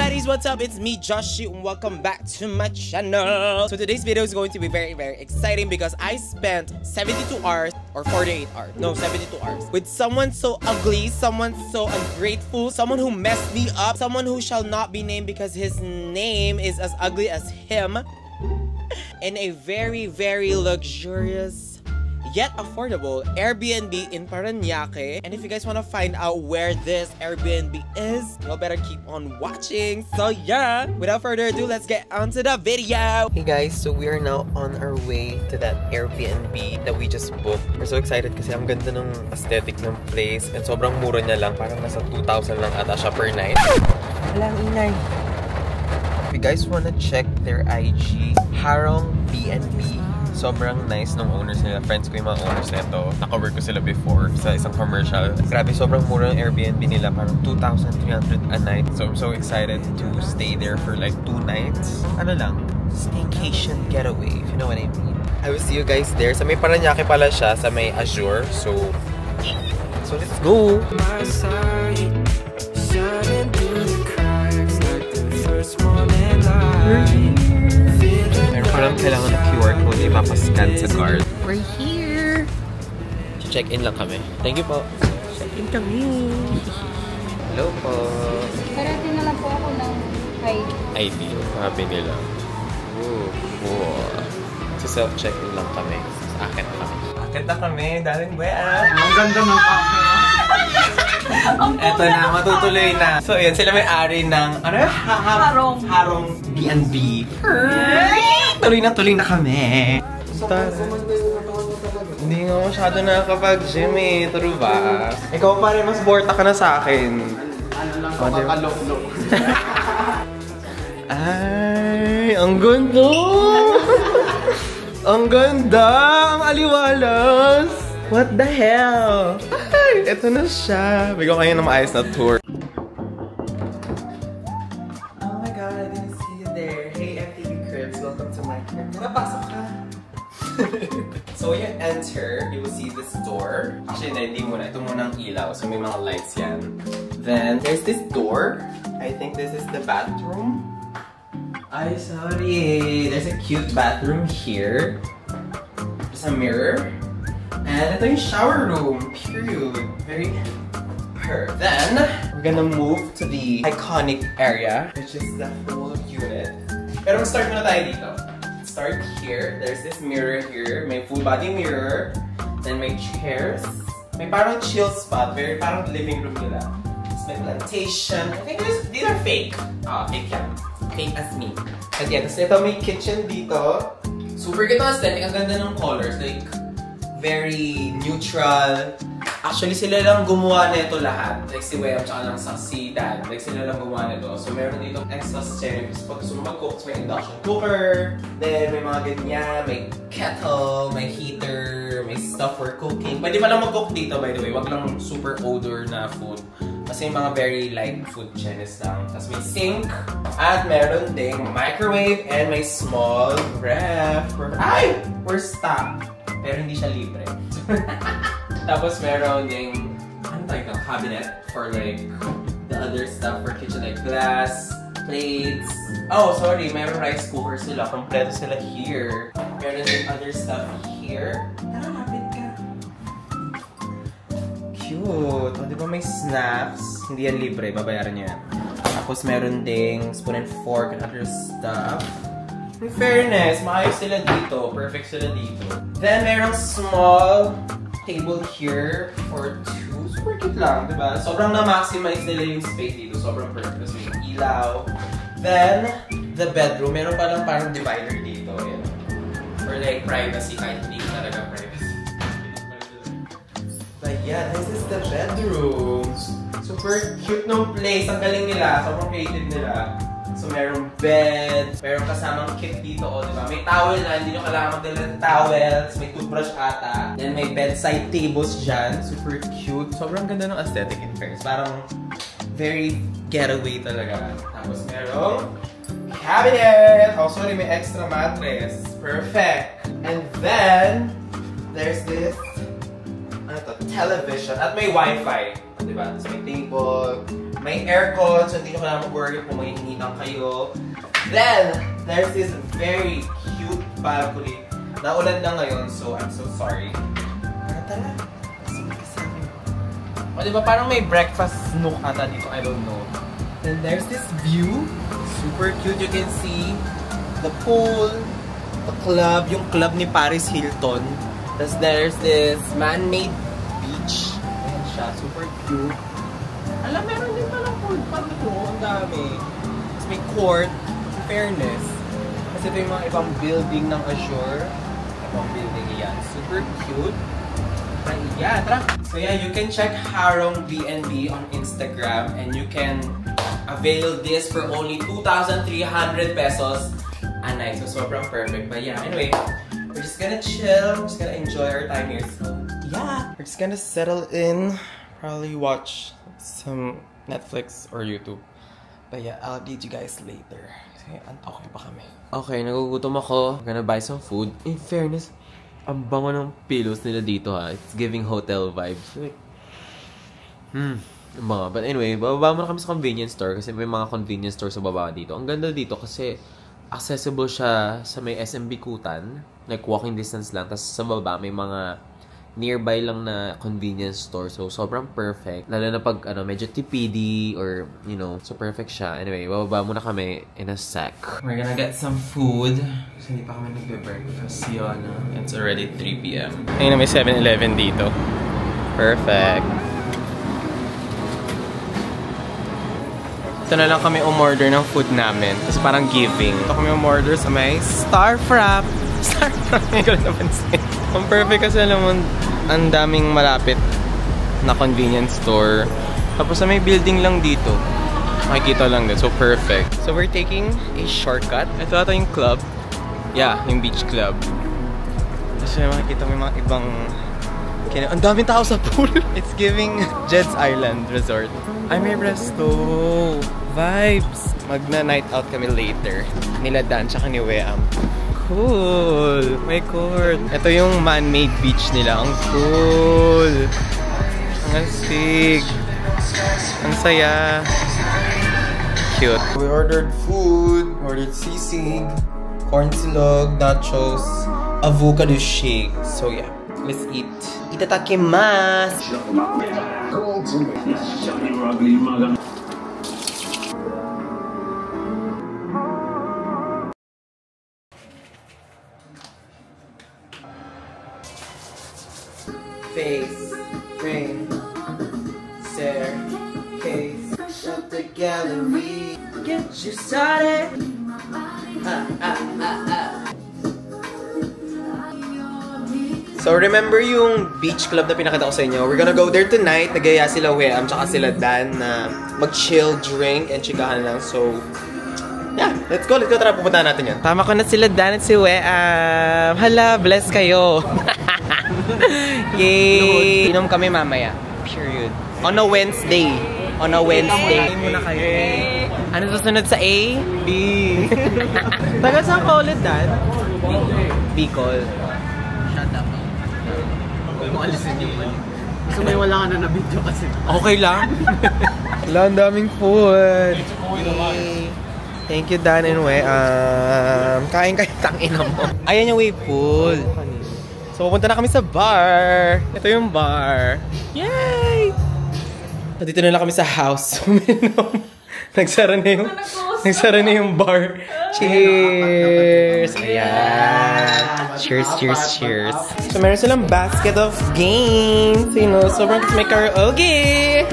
baddies, what's up? It's me, Joshi, and welcome back to my channel. So today's video is going to be very exciting because I spent 72 hours or 48 hours, no, 72 hours with someone so ugly, someone so ungrateful, someone who messed me up, someone who shall not be named because his name is as ugly as him, in a very luxurious yet affordable Airbnb in Parañaque. And if you guys want to find out where this Airbnb is, you better keep on watching. So yeah, without further ado, let's get on to the video. Hey guys, so we are now on our way to that Airbnb that we just booked. We're so excited kasi ang ganda ng aesthetic ng place and sobrang mura niya lang. Parang nasa 2,000 lang ata siya per night. Walang ingay. If you guys wanna check their IG, Harong B&B. Sobrang nice ng owners nila. Friends ko yung mga owners nito. Naka-work ko sila before sa isang commercial. Grabe, sobrang mura ng Airbnb nila. Parang 2,300 a night. So I'm so excited to stay there for like 2 nights. Ano lang? Staycation getaway, if you know what I mean. I will see you guys there. Sa may Parañaque pala siya, sa may Azure. So let's go! Meron pa lang kailangan ng QR code ipapascan sa card. We're here! Check-in lang kami. Thank you po. Check-in kami. Hello po. Parating na lang po ako ng ID. ID. Sabi nila. Ooh, cool. So self-check-in lang kami. Sa akin na kami. Akit na kami. Daring buwan. Ang ganda ng camera. Eto na, matutuloy na. So yun, sila may-ari ng Harong B&B. Tuloy na kami. Hindi nga masyado nakakapag-gym eh. True ba? Ikaw pa rin, mas borta ka na sa akin. Ano lang, makakalok-lok. Ay, ang ganda! Ang ganda! Ang aliwalas! What the hell? Ay, ito na siya. Bigyan kayo ng maayos na tour. Oh my god, I didn't see you there. Hey, FTV Cribs, welcome to my crib. Napasok ka. So when you enter, you will see this door. Actually, hindi muna. Ito muna ang ilaw. So may mga lights yan. Then, there's this door. I think this is the bathroom. Ay, sorry. There's a cute bathroom here. There's a mirror. And ito yung shower room. Period. Very perfect. Then, we're gonna move to the iconic area, which is the whole unit. Pero start muna tayo dito. Start here. There's this mirror here. May full body mirror. Then may chairs. May parang chill spot. Very parang living room nila. Tapos may plantation. I think these are fake. Fake yan. Fake as me. At yan. Tapos ito may kitchen dito. Super ganda aesthetic. Ang ganda ng colors. Like, very neutral. Actually, sila lang gumawa nito lahat. Like si Wea, tsaka lang si Dad. Like sila lang gumawa nito. So meron dito extra stereos. Pag gusto mo mag-cook, may induction cooker. Then may mga ganyan. May kettle, may heater, may stuff for cooking. Pwede pa lang mag-cook dito, by the way. Wag lang super odor na food. Kasi mga very light food chinese lang. Tapos may sink. At meron ding microwave and may small ref. Ay! We're stocked. Pero hindi siya libre. Tapos meron yung cabinet for like the other stuff for kitchen, like glass, plates. Oh, sorry, meron rice cooker sila. Kompleto sila here. Meron yung other stuff here. Lapit ka. Cute. O, di ba may snacks? Hindi yan libre. Babayaran niya yan. Tapos meron ding spoon and fork and other stuff. In fairness, maayos sila dito. Perfect sila dito. Then, merong small table here for 2. Super cute lang, diba? Sobrang na-maximize nila yung space dito. Sobrang perfect. Tapos may ilaw. Then, the bedroom. Meron palang parang divider dito. Yan. For like privacy, kahit hindi talaga privacy. But yeah, this is the bedroom. Super cute ng place. Ang galing nila. Sobrang creative nila. So, merong bed, merong kasamang kit dito, o, diba? May towel na, hindi nyo kailangan magdala ng towels, may toothbrush ata. Then, may bedside tables dyan. Super cute. Sobrang ganda ng aesthetic in fairness. Parang very getaway talaga. Tapos, merong cabinet! Oh, sorry, may extra mattress. Perfect! And then, there's this, television. At may Wi-Fi. Diba? Tapos may table, May aircon, so hindi nyo kailangan mag-worry kung may hinihinang kayo. Then, there's this very cute balcony. Naulan lang ngayon, so I'm so sorry. Tara. O diba parang may breakfast nook ata dito, I don't know. Then there's this view. Super cute. You can see the pool, the club, yung club ni Paris Hilton. Tapos there's this man-made beach. Ayan siya, super cute. Alam, meron din palang pool pa dito. Ang dami. Tapos may court, in fairness. Kasi ito yung mga ibang building ng Azure. Ibang building yan. Super cute. Yeah, tara. So yeah, you can check Harong B&B on Instagram and you can avail this for only 2,300 pesos a night. So sobrang perfect. But yeah, anyway, we're just gonna chill. We're just gonna enjoy our time here. So yeah, we're just gonna settle in. Probably watch some Netflix or YouTube. But yeah, I'll update you guys later. Kasi antokin pa kami. Okay, nagugutom ako. I'm gonna buy some food. In fairness, ang bango ng pillows nila dito ha. It's giving hotel vibes. Like, mga. But anyway, bababa muna kami sa convenience store kasi may mga convenience store sa baba dito. Ang ganda dito kasi accessible siya sa may SM Bikutan. Like walking distance lang. Tapos sa baba may mga nearby lang na convenience store. So sobrang perfect. Lalo na pag medyo TPD or so perfect siya. Anyway, bababa muna kami in a sec. We're gonna get some food. Kasi hindi pa kami nagbe-breakfast. It's already 3 p.m. Ngayon na may 7-Eleven dito. Perfect. Ito na lang kami umorder ng food namin. Kasi parang giving. Ito kami umorder sa may Starfrap. Starfrap, may ko lang napansin. Ang perfect kasi alam mo, ang daming malapit na convenience store. Tapos sa may building lang dito. Makikita lang din. So perfect. So we're taking a shortcut. Ito ata yung club. Yeah, yung beach club. Kasi makikita mo yung mga ibang... Ang daming tao sa pool. It's giving Jed's Island Resort. Ay, may resto. Vibes. Magna-night out kami later. Nila Dan, tsaka ni Weam. Cool. May court. Ito yung man-made beach nila. Ang cool. Ang astig. Ang saya. Cute. We ordered food. Ordered sisig, corn silog, nachos, avocado shake. So yeah, let's eat. Itadakimasu. Face, ring, staircase, shut the gallery, get you started. So remember yung beach club na pinakita ko sa inyo? We're gonna go there tonight. Nagaya sila Weam, tsaka sila Dan na mag-chill, drink, and chikahan lang. So yeah, let's go. Tara, pupunta natin yan. Tama ko na sila Dan at si Weam. Hala, bless kayo. Yay! Inom kami mamaya. Period. On a Wednesday. Kain muna kayo. Ano susunod sa A? B. Taga saan ka ulit, Dan? Bicol. Shut up. Huwag mo alisin yun. Gusto mo yung wala ka na na-video kasi. Okay lang. Wala, ang daming food. Thank you, Dan and Weam. Kain kayo, tangina mo. Ayan yung wave pool. So, pupunta na kami sa bar. Ito yung bar. Yay! Dito na lang kami sa house. Nagsara na yung bar. Cheers! Ayan. Cheers. So, meron silang basket of games. Sobrang may karaoke.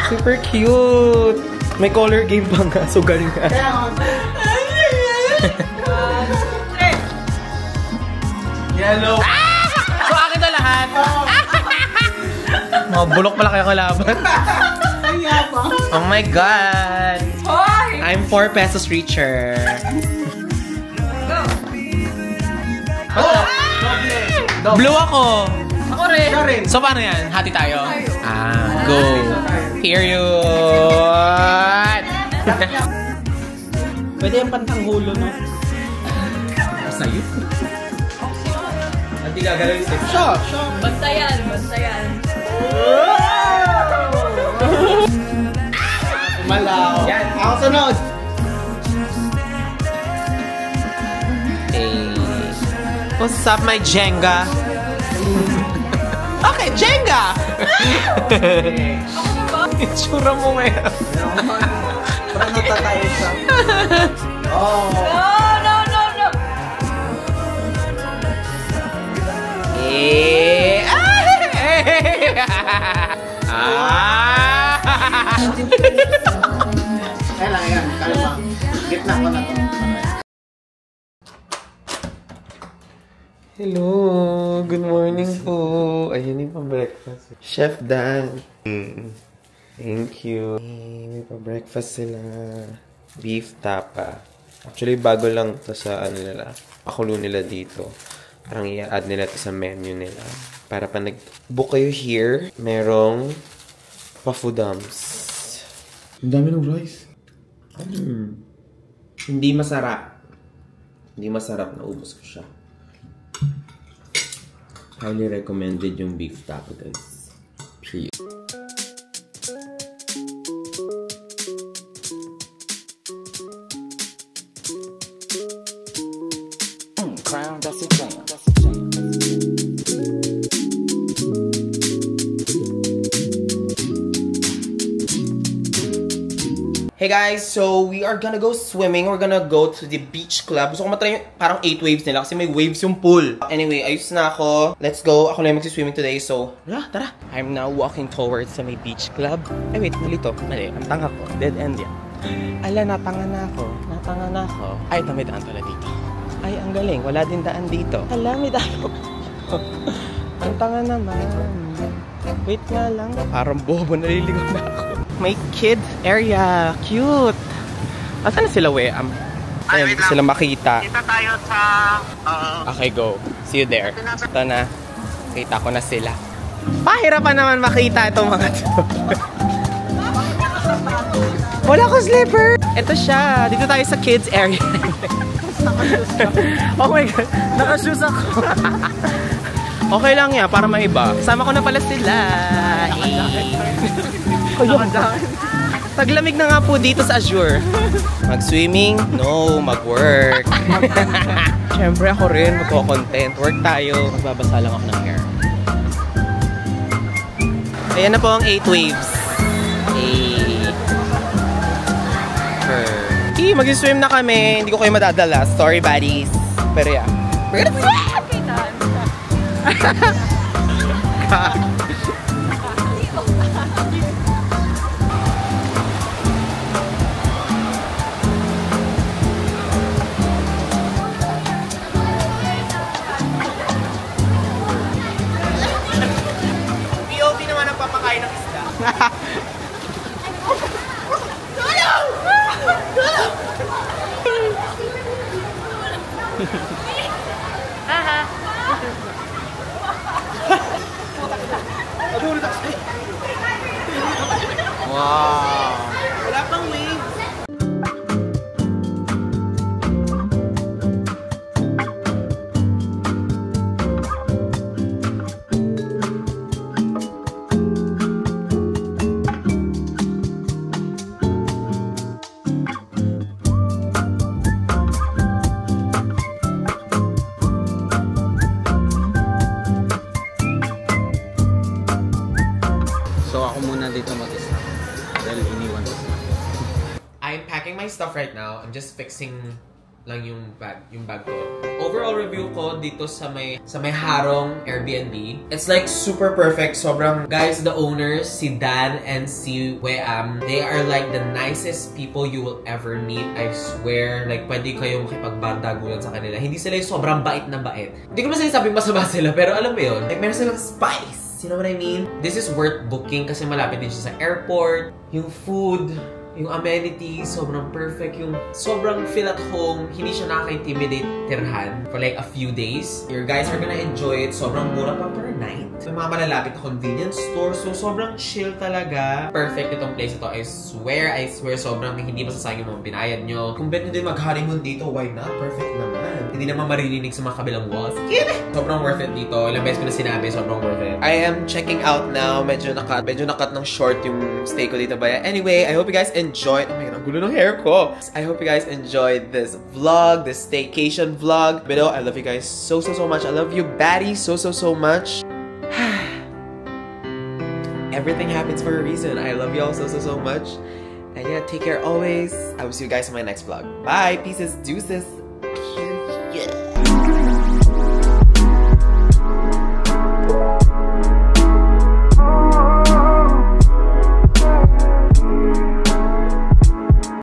Super cute. May color game pa nga. Sugal nga. Yellow. So, akin na lahat. Mga bulok pala kayo kalaban. Oh my God. I'm 4 pesos richer. Go. Blue ako. Ako rin. So, paano yan? Hati tayo? Go. Period. Pwede yung pantanghulo, no? Sa'yo? Hindi gagalaw yung safe. Shop. Bantayan. Malaw. Yan. Ako sunod. Hey. What's up, my Jenga? Okay, Jenga! Itsura mo ngayon. Parang natatayo siya. Oh. No! Eh. Kailangan yan. Kalma. Gitna ko na to. Hello, good morning po. Ayun yung pa-breakfast. Chef Dan. Thank you. May pa-breakfast sila. Beef tapa. Actually, bago lang to sa ano nila. Pakulo nila dito. Parang i-add nila to sa menu nila. Para pa nag-book kayo here, merong pa-foodums. Ang dami ng rice. Hindi masarap. Hindi masarap. Naubos ko siya. Highly recommended yung beef taco, guys. Please. Crown, that's a jam. That's a jam. Hey guys, so we are gonna go swimming. We're gonna go to the beach club. Gusto ko matry yung parang 8 waves nila kasi may waves yung pool. Anyway, ayos na ako. Let's go. Ako na yung magsiswimming today, so tara. I'm now walking towards sa may beach club. Ay wait, mali to. Mali, ang tanga ko. Dead end yan. Ala, natanga na ako. Ay, ito may daan pala dito. Ay, ang galing. Wala din daan dito. Ala, may daan. Ang tanga naman. Wait nga lang. Parang bobo, naliligaw na ako. May kids area. Cute. Asan na sila, Weam? Ayun, hindi sila makita. Kita tayo sa... Okay, go. See you there. Ito na. Kita ko na sila. Pahirapan naman makita itong mga to. Wala ko slipper. Ito siya. Dito tayo sa kids area. Oh my God. Nakashoes ako. Okay lang yan, para maiba. Sama ko na pala sila. Taglamig na nga po dito sa Azure. Mag-swimming? No. Mag-work. Siyempre ako rin, magko-content. Work tayo. Magbabasa lang ako ng hair. Ayan na po ang 8 waves. Mag-swim na kami. Hindi ko kayo madadala. Sorry, buddies. Pero yeah. We're gonna swim! POV naman ang papakain ng isda. Wow! Wala pang waves. So ako muna dito mag-isa. Dahil iniwan ko sila. I'm packing my stuff right now. I'm just fixing lang yung bag ko. Overall review ko dito sa may Harong Airbnb. It's like super perfect. Sobrang, guys, the owners, si Dan and si Weam, they are like the nicest people you will ever meet. I swear, like, pwede kayong makipagbardagulan sa kanila. Hindi sila yung sobrang bait na bait. Hindi ko naman sinasabing masama sila, pero alam mo yun, like, meron silang spice. You know what I mean? This is worth booking kasi malapit din siya sa airport. Yung food, yung amenities, sobrang perfect. Yung sobrang feel at home. Hindi siya nakaka-intimidate tirhan for like a few days. Your guys are gonna enjoy it. Sobrang mura pa per night. May mga malalapit na convenience store. So, sobrang chill talaga. Perfect itong place ito. I swear, sobrang hindi masasayang yung mga binayad nyo. Kung bet nyo din mag-honeymoon dito, why not? Perfect naman. Hindi naman maririnig sa mga kabilang walls. Sobrang worth it dito. Ilang beses ko na sinabi, sobrang worth it. I am checking out now. Medyo nakat ng short yung stay ko dito. But anyway, I hope you guys enjoyed. Oh my god, ang gulo ng hair ko. I hope you guys enjoyed this vlog, this staycation vlog. But I love you guys so much. I love you, Batty, so much. Everything happens for a reason. I love you all so much. And yeah, take care always. I will see you guys in my next vlog. Bye. Pieces. Deuces.